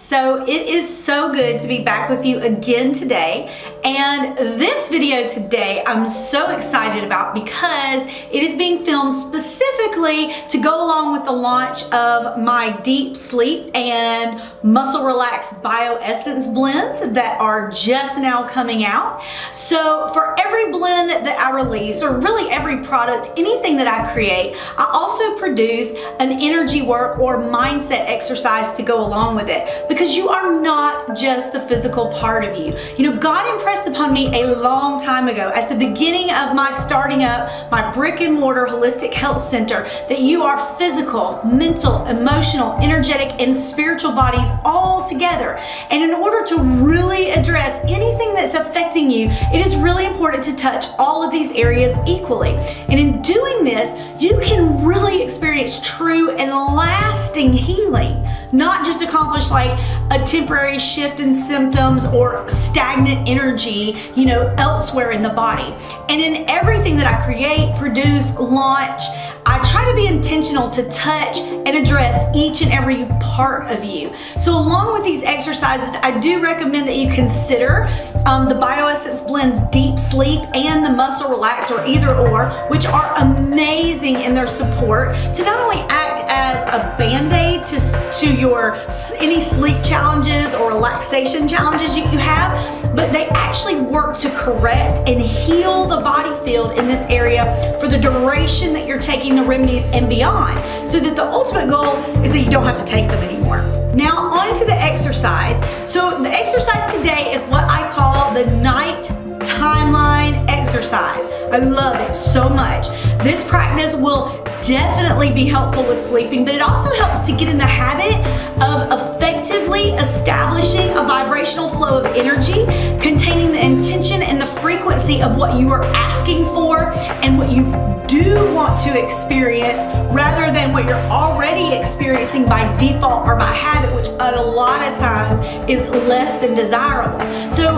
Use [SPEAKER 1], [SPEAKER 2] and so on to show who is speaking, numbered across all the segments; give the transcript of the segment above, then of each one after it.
[SPEAKER 1] So it is so good to be back with you again today. And this video today I'm so excited about because it is being filmed specifically to go along with the launch of my Deep Sleep and Muscle-Relaxx BioEssence Blends that are just now coming out. So for every blend that I release, or really every product, anything that I create, I also produce an energy work or mindset exercise to go along with it, because you are not just the physical part of you. You know, God impressed upon me a long time ago at the beginning of my starting up my brick and mortar holistic health center that you are physical, mental, emotional, energetic, and spiritual bodies all together. And in order to really address anything that's affecting you, it is really important to touch all of these areas equally. And in doing this, you can really experience true and lasting healing, not just accomplish like a temporary shift in symptoms or stagnant energy, you know, elsewhere in the body. And in everything that I create, produce, launch, I try to be intentional to touch and address each and every part of you. So along with these exercises, I do recommend that you consider the BioEssence Blends Deep Sleep and the Muscle-Relaxx, or either or, which are amazing in their support to not only act as a band-aid to your any sleep challenges or relaxation challenges you have, but they actually work to correct and heal the body field in this area for the duration that you're taking the remedies and beyond, so that the ultimate goal is that you don't have to take them anymore. Now on to the exercise. So the exercise today is what I call the night timeline exercise. I love it so much. This practice will definitely be helpful with sleeping, but it also helps to get in the habit of effectively establishing a vibrational flow of energy containing the intention and the frequency of what you are asking for and what you do want to experience, rather than what you're already experiencing by default or by habit, which a lot of times is less than desirable. So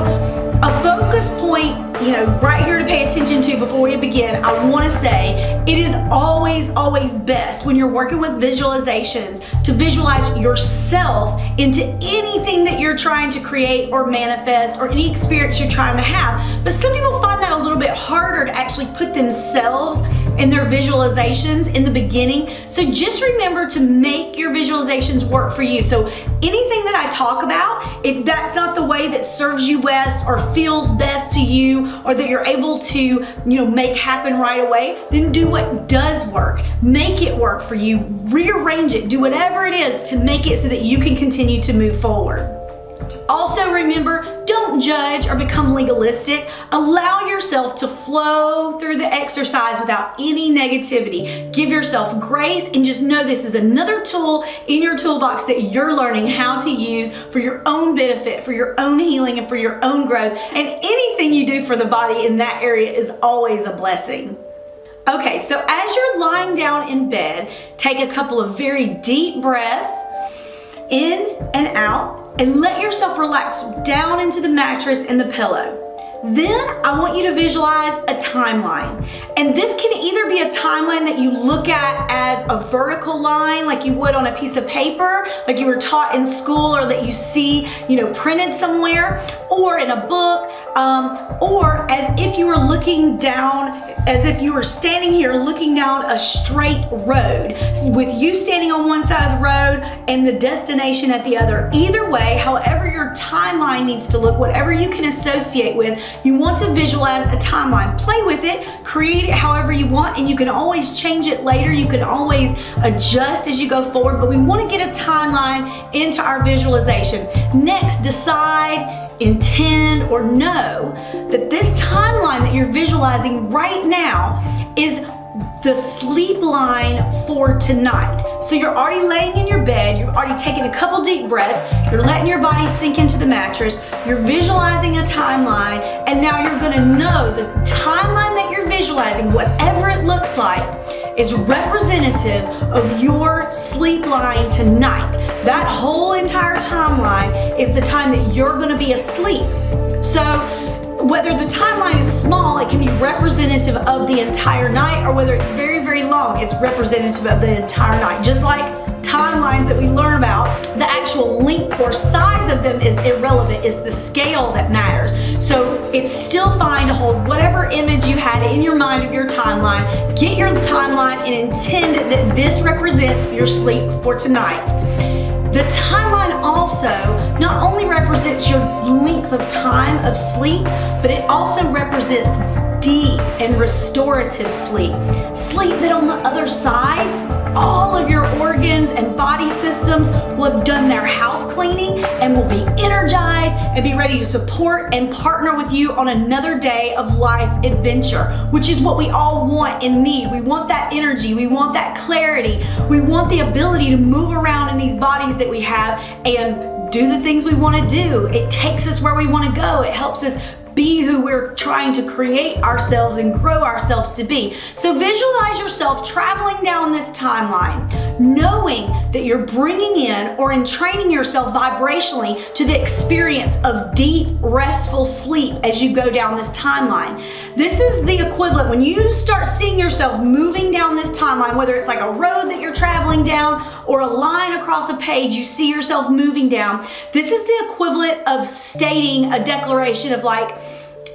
[SPEAKER 1] a focus point, you know, right here to pay attention to before we begin, I want to say it is always best when you're working with visualizations to visualize yourself into anything that you're trying to create or manifest, or any experience you're trying to have. But some people find that a little bit harder to actually put themselves in their visualizations in the beginning. So just remember to make your visualizations work for you. So anything that I talk about, if that's not the way that serves you best or feels best to you, or that you're able to, you know, make happen right away, then do what does work. Make it work for you. Rearrange it. Do whatever it is to make it so that you can continue to move forward. Also remember, don't judge or become legalistic. Allow yourself to flow through the exercise without any negativity. Give yourself grace and just know this is another tool in your toolbox that you're learning how to use for your own benefit, for your own healing, and for your own growth. And anything you do for the body in that area is always a blessing. Okay, so as you're lying down in bed, take a couple of very deep breaths in and out, and let yourself relax down into the mattress and the pillow. Then I want you to visualize a timeline. And this can either be a timeline that you look at as a vertical line, like you would on a piece of paper, like you were taught in school, or that you see, you know, printed somewhere, or in a book, or as if you were looking down, as if you were standing here looking down a straight road, with you standing on one side of the road and the destination at the other. Either way, however your timeline needs to look, whatever you can associate with, you want to visualize a timeline. Play with it, create it however you want, and you can always change it later. You can always adjust as you go forward, but we want to get a timeline into our visualization. Next, decide, intend, or know that this timeline that you're visualizing right now is the sleep line for tonight. So you're already laying in your bed, you're already taking a couple deep breaths, you're letting your body sink into the mattress, you're visualizing a timeline, and now you're gonna know the timeline that you're visualizing, whatever it looks like, is representative of your sleep line tonight. That whole entire timeline is the time that you're gonna be asleep. So whether the timeline is small, it can be representative of the entire night, or whether it's very, very long, it's representative of the entire night. Just like timelines that we learn about, the actual actual length or size of them is irrelevant. It's the scale that matters. So it's still fine to hold whatever image you had in your mind of your timeline. Get your timeline and intend that this represents your sleep for tonight. The timeline also not only represents your length of time of sleep, but it also represents deep and restorative sleep. Sleep that on the other side, all of your organs and body systems will have done their house cleaning and will be energized and be ready to support and partner with you on another day of life adventure, which is what we all want and need. We want that energy, we want that clarity, we want the ability to move around in these bodies that we have and do the things we want to do. It takes us where we want to go. It helps us be who we're trying to create ourselves and grow ourselves to be. So visualize yourself traveling down this timeline, knowing that you're bringing in or entraining yourself vibrationally to the experience of deep, restful sleep as you go down this timeline. This is the equivalent when you start seeing yourself moving down this timeline, whether it's like a road that you're traveling down or a line across a page you see yourself moving down. This is the equivalent of stating a declaration of like,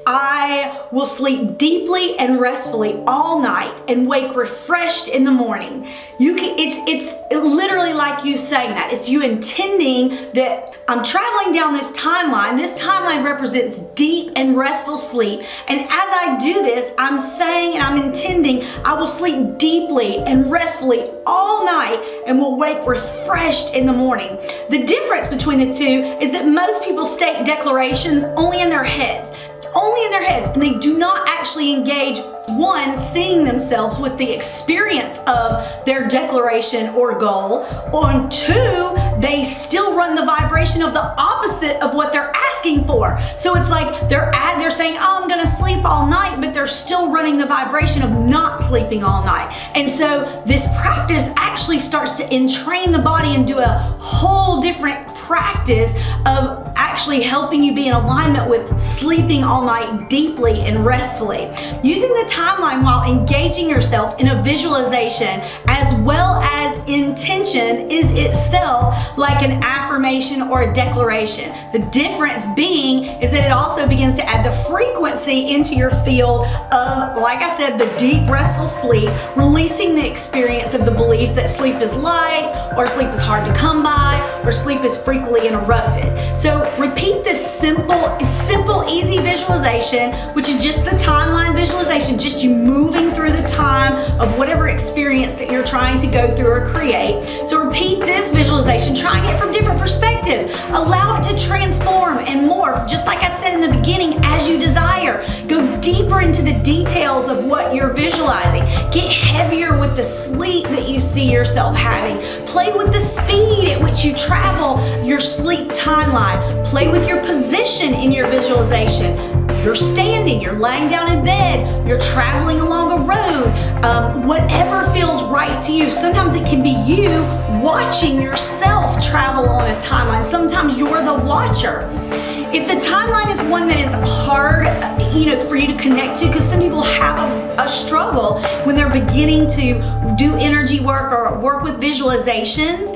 [SPEAKER 1] I will sleep deeply and restfully all night and wake refreshed in the morning. It's literally like you saying that. It's you intending that I'm traveling down this timeline. This timeline represents deep and restful sleep. And as I do this, I'm saying and I'm intending I will sleep deeply and restfully all night and will wake refreshed in the morning. The difference between the two is that most people state declarations only in their heads. Only in their heads, and they do not actually engage, one, seeing themselves with the experience of their declaration or goal, or two, they still run the vibration of the opposite of what they're asking for. So it's like they're saying, oh, I'm gonna sleep all night, but they're still running the vibration of not sleeping all night. And so this practice actually starts to entrain the body and do a whole different practice of actually helping you be in alignment with sleeping all night deeply and restfully. Using the timeline while engaging yourself in a visualization as well as intention is itself like an affirmation or a declaration. The difference being is that it also begins to add the frequency into your field of, like I said, the deep restful sleep, releasing the experience of the belief that sleep is light or sleep is hard to come by or sleep is frequently interrupted. So repeat this simple, easy visualization, which is just the timeline visualization, just you moving through the time of whatever experience that you're trying to go through or create. So repeat this visualization, trying it from different perspectives. Allow it to transform and morph, just like I said in the beginning, as you desire. Go deeper into the details of what you're visualizing. Get heavier with the sleep that you see yourself having. Play with the speed at which you travel your sleep timeline. Play with your position in your visualization. You're standing, you're laying down in bed, you're traveling along a road, whatever feels right to you. Sometimes it can be you watching yourself travel on a timeline. Sometimes you're the watcher. If the timeline is one that is hard, for you to connect to, because some people have a struggle when they're beginning to do energy work or work with visualizations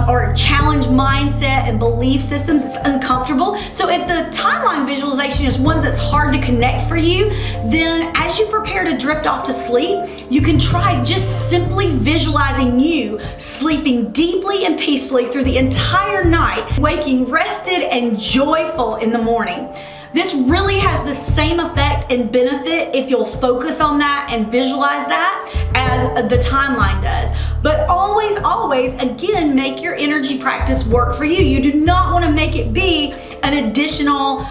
[SPEAKER 1] or challenge mindset and belief systems, it's uncomfortable. So if the timeline visualization is one that's hard to connect for you, then as you prepare to drift off to sleep, you can try just simply visualizing you sleeping deeply and peacefully through the entire night, waking rested and joyful in the morning. This really has the same effect and benefit if you'll focus on that and visualize that as the timeline does. But always, again, make your energy practice work for you. You do not want to make it be an additional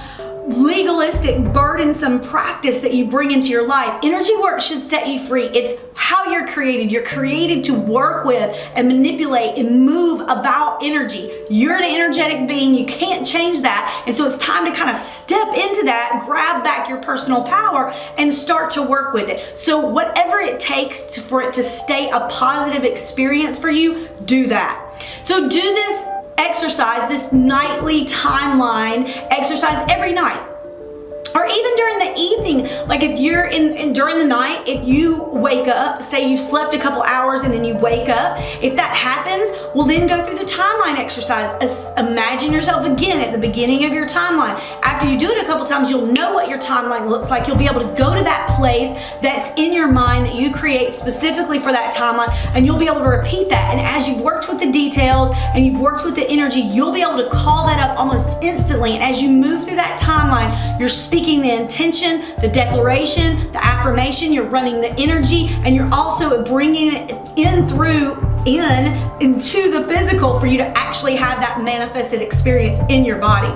[SPEAKER 1] legalistic, burdensome practice that you bring into your life. Energy work should set you free. It's how you're created. You're created to work with and manipulate and move about energy. You're an energetic being. You can't change that. And so it's time to kind of step into that, grab back your personal power, and start to work with it. So whatever it takes for it to stay a positive experience for you, do that. So do this exercise, this nightly timeline exercise every night. Or Or even during the evening, like if you're during the night, if you wake up, say you've slept a couple hours and then you wake up, if that happens, well then go through the timeline exercise. Imagine yourself again at the beginning of your timeline. After you do it a couple times, you'll know what your timeline looks like. You'll be able to go to that place that's in your mind that you create specifically for that timeline, and you'll be able to repeat that. And as you've worked with the details and you've worked with the energy, you'll be able to call that up almost instantly. And as you move through that timeline, you're speaking the intention, the declaration, the affirmation, you're running the energy, and you're also bringing it into the physical for you to actually have that manifested experience in your body.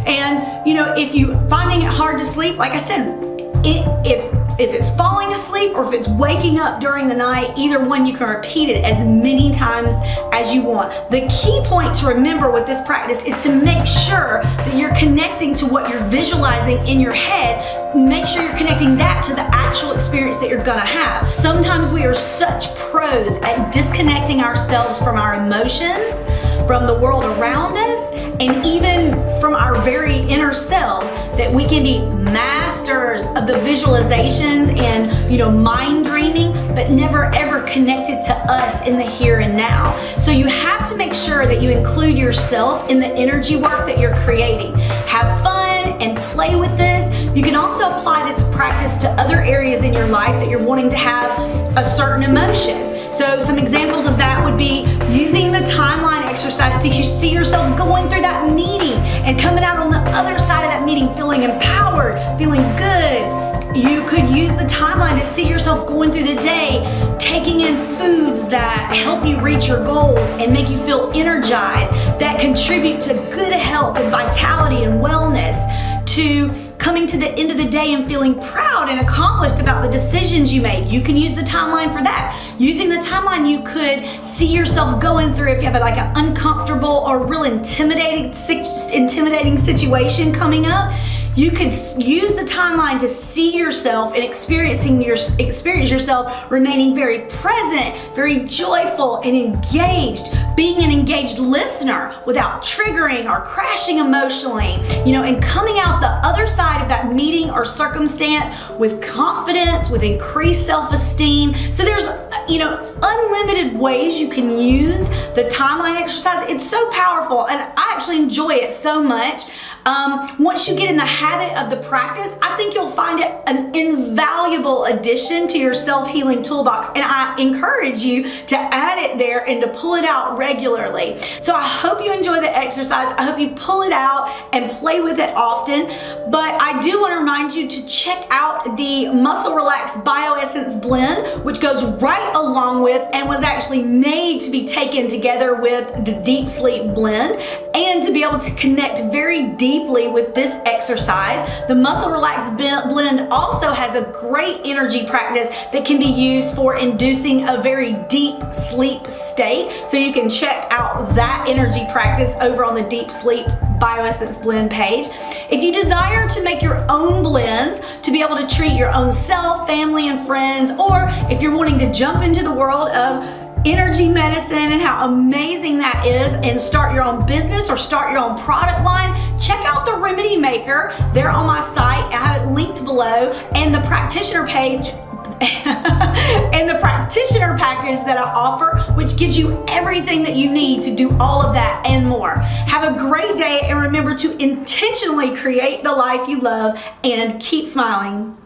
[SPEAKER 1] And you know, if you're finding it hard to sleep, like I said, if it's falling asleep or if it's waking up during the night, either one, you can repeat it as many times as you want. The key point to remember with this practice is to make sure that you're connecting to what you're visualizing in your head. Make sure you're connecting that to the actual experience that you're gonna have. Sometimes we are such pros at disconnecting ourselves from our emotions, from the world around us, and even from our very inner selves, that we can be masters of the visualizations and, you know, mind dreaming, but never ever connected to us in the here and now. So you have to make sure that you include yourself in the energy work that you're creating. Have fun and play with this. You can also apply this practice to other areas in your life that you're wanting to have a certain emotion. So some examples of that would be using the timeline exercise to see yourself going through that meeting and coming out on the other side of that meeting feeling empowered, feeling good. You could use the timeline to see yourself going through the day, taking in foods that help you reach your goals and make you feel energized, that contribute to good health and vitality and wellness, to coming to the end of the day and feeling proud and accomplished about the decisions you made. You can use the timeline for that. Using the timeline, you could see yourself going through, if you have like an uncomfortable or real intimidating situation coming up, you could use the timeline to see yourself and experience yourself remaining very present, very joyful and engaged, being an engaged listener without triggering or crashing emotionally, you know, and coming out the other side of that meeting or circumstance with confidence, with increased self-esteem. So there's, you know, unlimited ways you can use the timeline exercise. It's so powerful, and I actually enjoy it so much. Once you get in the habit of the practice, I think you'll find it an invaluable addition to your self-healing toolbox, and I encourage you to add it there and to pull it out regularly. So I hope you enjoy the exercise. I hope you pull it out and play with it often. But I do want to remind you to check out the Muscle-Relaxx BioEssence Blend, which goes right along with and was actually made to be taken together with the Deep Sleep Blend, and to be able to connect very deeply with this exercise. The Muscle-Relaxx Blend also has a great energy practice that can be used for inducing a very deep sleep state. So you can check out that energy practice over on the Deep Sleep BioEssence Blend page. If you desire to make your own blends to be able to treat your own self, family, and friends, or if you're wanting to jump into the world of energy medicine and how amazing that is and start your own business or start your own product line, check out the Remedy Maker. They're on my site. I have it linked below, and the practitioner page and the practitioner package that I offer, which gives you everything that you need to do all of that and more. Have a great day, and remember to intentionally create the life you love and keep smiling.